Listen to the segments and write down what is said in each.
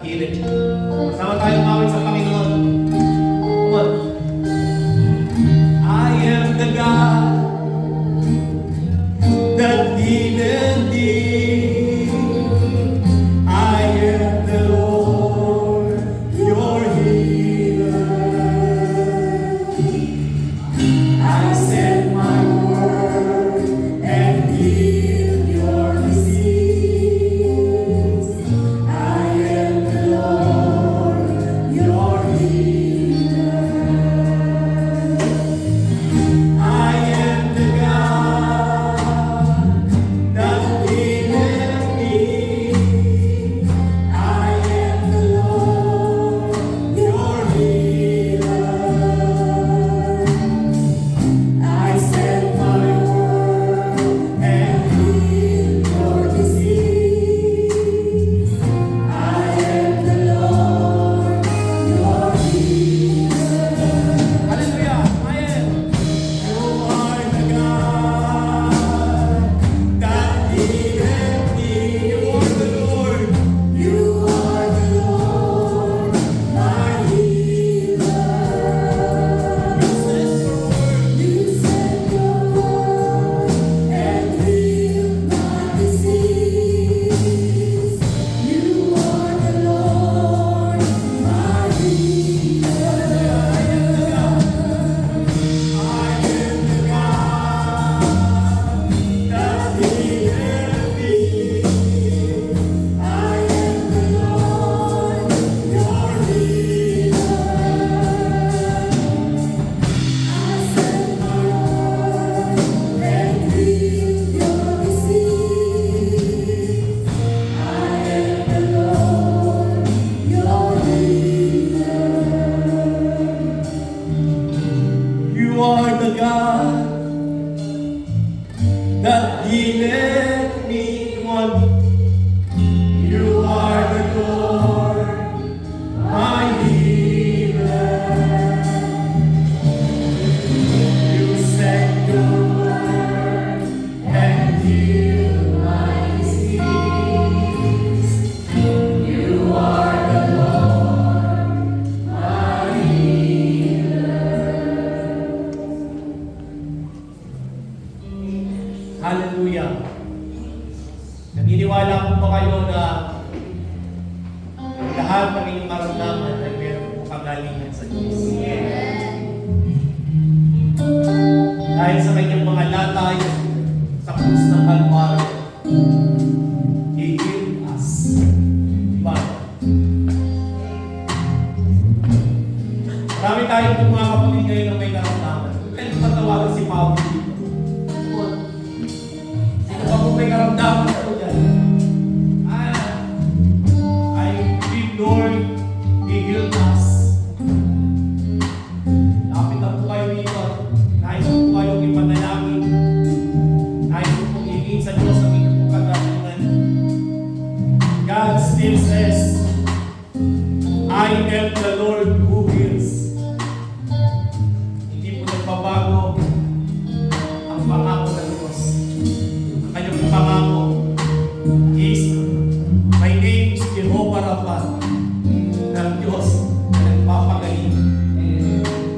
Hirit. Sama tayo umawit sa Panginoon. Come on. I am the God that healeth thee. I am the Lord, your healer. I send my word and heal your disease. I am the Lord, your healer. I am the God that healeth thee. I am the Lord, your healer. I send my word and heal your disease. I am the Lord, your healer. Hallelujah! I am. You are the God that healeth thee. You are the Lord. You are the Lord, my healer. You sent your word and healed my disease. You are the Lord, my healer. I am the God that healeth thee. I am the Lord, your healer. I send my word and heal your disease. I am the Lord, your healer. You are the God that healeth me. One. You are the Lord, my healer. You sent your word and healed my disease. You are the Lord, my healer. Hallelujah. Naniniwala po ba kayo na lahat ng inyong karamdaman ay meron po kagalingan sa Diyos? Dahil sa kanyang mga latay sa krus ng Kalbaryo, He healed us. Diba? Marami tayong mga kapatid ngayon na may karamdaman. Pwede patawagan si Pablo dito. Sino ba kung may karamdaman ako dyan? I believe Lord, He healed us. Lapit na po kayo dito. Nais po kayong ipanalangin. Nais po pong hingin sa Diyos ang inyong pong kagalingan. God still says, I am the Lord who heals. Hindi po nagbabago ang pangako ng Diyos. Ang kanyang pangako is, my name is Jehovah Rapha, ng Diyos na nagpapagaling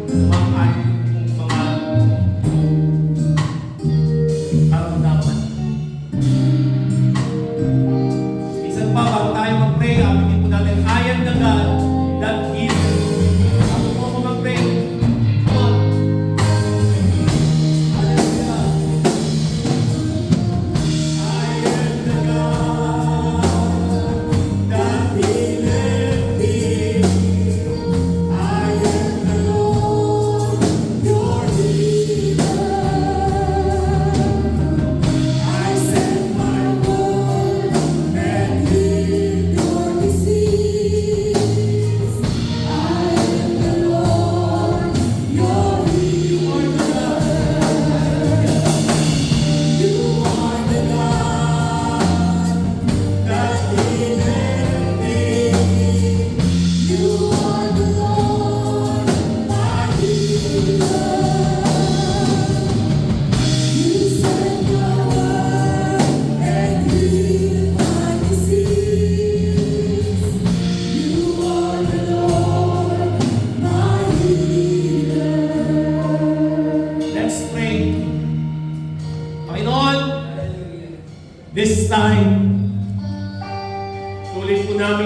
ng mga karamdaman. Minsan pa, bago tayo mag-pray, aminin po natin, I am the God that is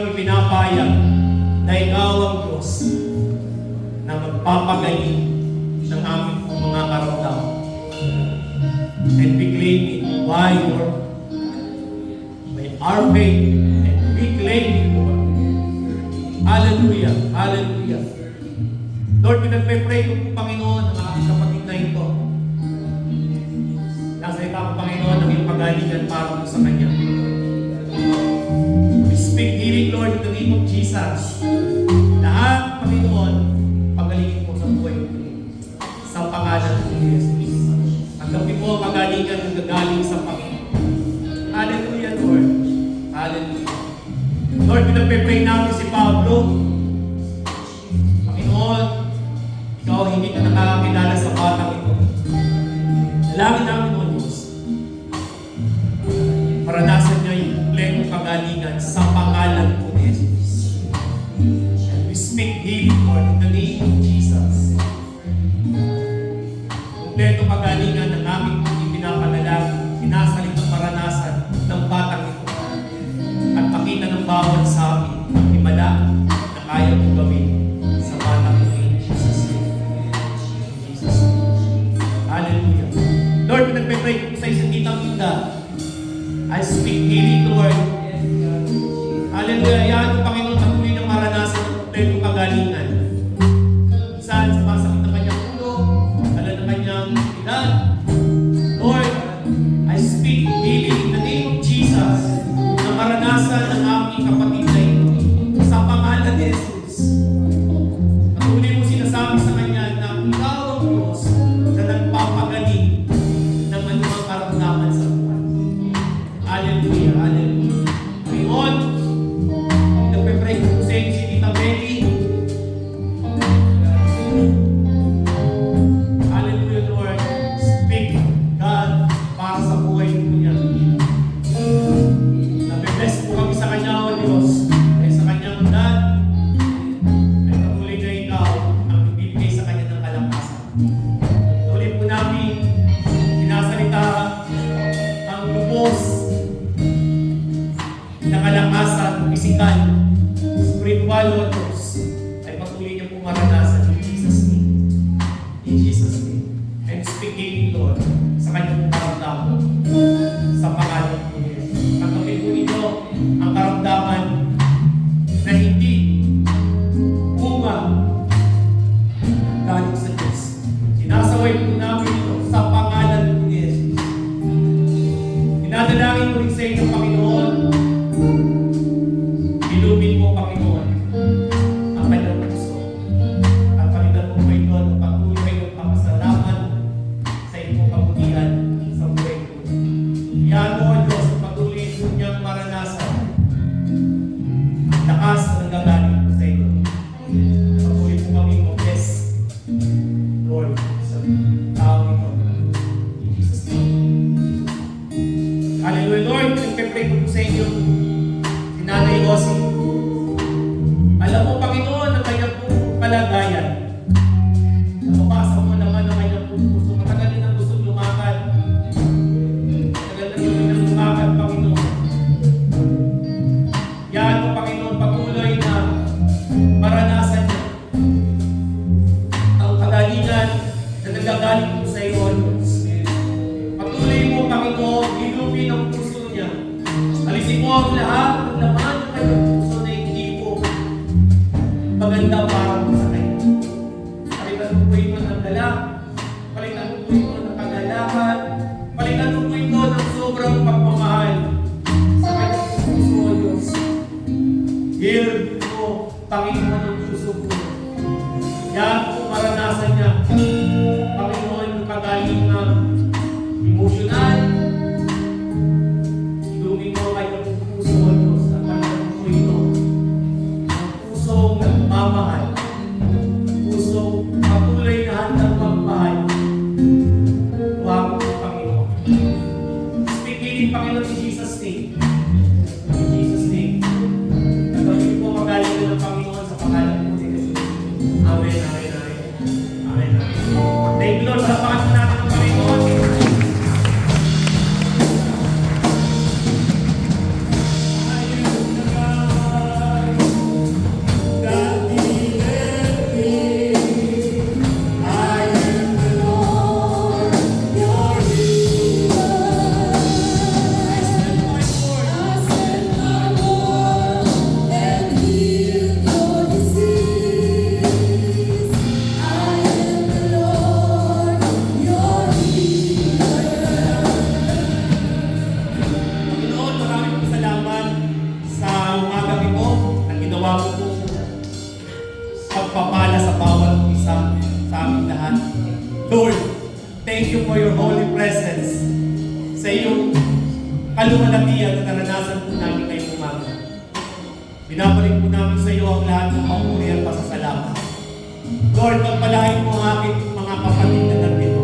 namin ipinapayag na ikaw ang Diyos na magpapagaling ng aming mga karamdaman. And we claim it by our faith, and we claim it, Lord. Hallelujah, hallelujah. Lord, pinagpe-pray ko po, Panginoon, ang aking kapatid na ito. Nasa ika po, Panginoon, ang iyong pagalingan para po sa kanya. We speak healing, Lord, in the name of Jesus. Lahat, Panginoon, pagalingin po sa buhay ko. Sa pangalan ng Jesus. Tanggapin mo ang pagalingan ng gagaling sa Panginoon. Hallelujah, Lord. Hallelujah. Lord, pinagpe-pray namin si Pablo. Panginoon, ikaw hindi ka nakakakilala sa batang ito. Dalangin namin, O Diyos. Maranasan niya yung kumpletong kagalingan sa pangalan po ni Jesus. And we speak healing, Lord, in the name of Jesus. Kumpletong kagalingan ng aming ipinapanalangin, sinasalitang maranasan ng batang ito. At makita ng bawat sa amin ang himala na kaya kong gawin sa batang ito in Jesus' name. In Jesus' name. Hallelujah. Lord, pinagpe-pray ko sa isang kitang Linda. I speak healing, Lord. Hallelujah. Yan ang Panginoon patuloy ng maranasan ng kumpletong kagalingan. Saan sa masakit ng kanyang ulo, dala ng kanyang edad. Lord, I speak healing in the name of Jesus na maranasan ng aming kapatid na ito sa pangalan ni Jesus. Patuloy mo sinasabi sa kanya na ikaw ang Diyos na nagpapagaling ng anumang karamdaman sa buhay. Hallelujah, hallelujah. Ngayon, nagpe-pray ko sa inyo si Tita Mary. Hallelujah, Lord. Speak, God, para sa buhay ko niya. Nabe-bless po kami sa kanya, O Diyos. Dahil sa kanyang dad, ay patuloy na ikaw ang ibibigay sa kanya ng kalakasan. Patuloy po namin sinasalita ang lubos na kalakasan, pisikal, spiritual, O Diyos, ay patuloy niya po maranasan in Jesus' name. In Jesus' name. And speaking, Lord, sa kanyang karamdaman, sa pangalan po niya. Tanggapin po ninyo ang karamdaman na hindi bunga galing sa Diyos. Sinasaway po namin ito sa pangalan po ni Jesus. Dinadalangin ko rin sa inyo, Panginoon. Ilubin mo, Panginoon, ang kanyang puso. At palitan mo po ito ng patuloy ng papasalamat sa inyong kabutihan sa buhay ko. Yan mo, Diyos, ang patuloy po niyang maranasan. Lakas na nagagaling po sa inyo. Patuloy po kami mag-bless, Lord, sa tao ito. In Jesus' name. Hallelujah, Lord. Nagpe-pray ko po sa inyo. Si Nanay Osi. Alam mo, Panginoon, ang kanyang kalagayan. Napapasa mo naman ang kanyang puso. Matagal din ang gusto lumakad. Matagal na yun ang lumakad, Panginoon. Yan mo, Panginoon, patuloy na maranasan niya ang kagalingan na nagagaling po sa iyo, Diyos. Patuloy mo, Panginoon, ilupin ang puso niya. Alisin mo ang lahat ng laman ng kanyang puso na hindi po maganda para po sa kanya. Palitan mo po ito ng dala. Palitan mo po ito ng kagalakan. Palitan mo po ito ng sobrang pagmamahal sa kanyang puso, O Diyos. Heal mo, Panginoon, ang puso po. Yan po maranasan niya. Panginoon, yung kagalingan emosyonal. Iluming mo kayo ng puso, O Diyos, at palitan mo ito. Ang pusong nagmamahal. Pusong patuloy na handang magmahal. Huwag mo, Panginoon. Speak healing, Panginoon, in Jesus' name. In Jesus' name. Nagawin po magaling ng Panginoon sa pangalan po ni Jesus. Amen, amen, amen. Amen, amen. Thank you, Lord. Palapakan natin ang Panginoon. Ayun na God. thank you for your holy presence sa iyong kaluwalhatian na naranasan po namin ngayong umaga. Binabalik po namin sa iyo ang lahat ng papuri at pasasalamat. Lord, pagpalain mo ang aking mga kapatid na nandito.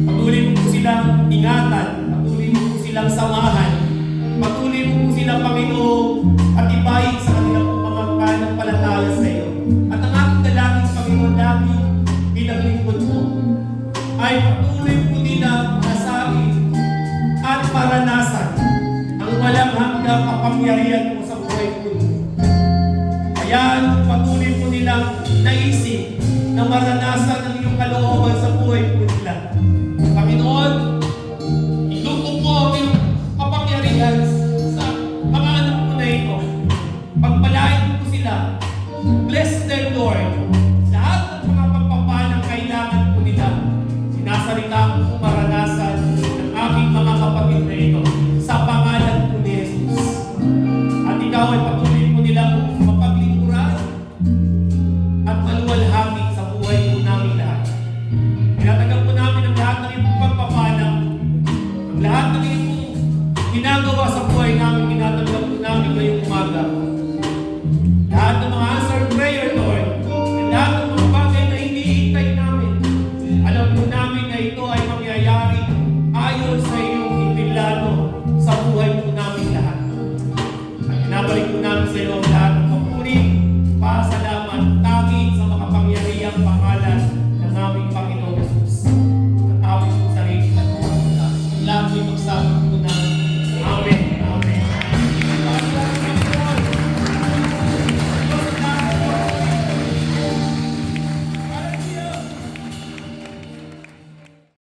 Patuloy mo po silang ingatan, patuloy mo po silang samahan, patuloy mo po silang, Panginoon, at ibayin sa kanilang mga pananampalataya sa iyo. At ang aking dalangin, Panginoon, lagi bilang lingkod mo, ay patuloy po nila masabi at maranasan ang walang hanggang kapangyarihan mo sa buhay po. Kaya patuloy po nilang naisip na maranasan ang iyong kalooban sa buhay po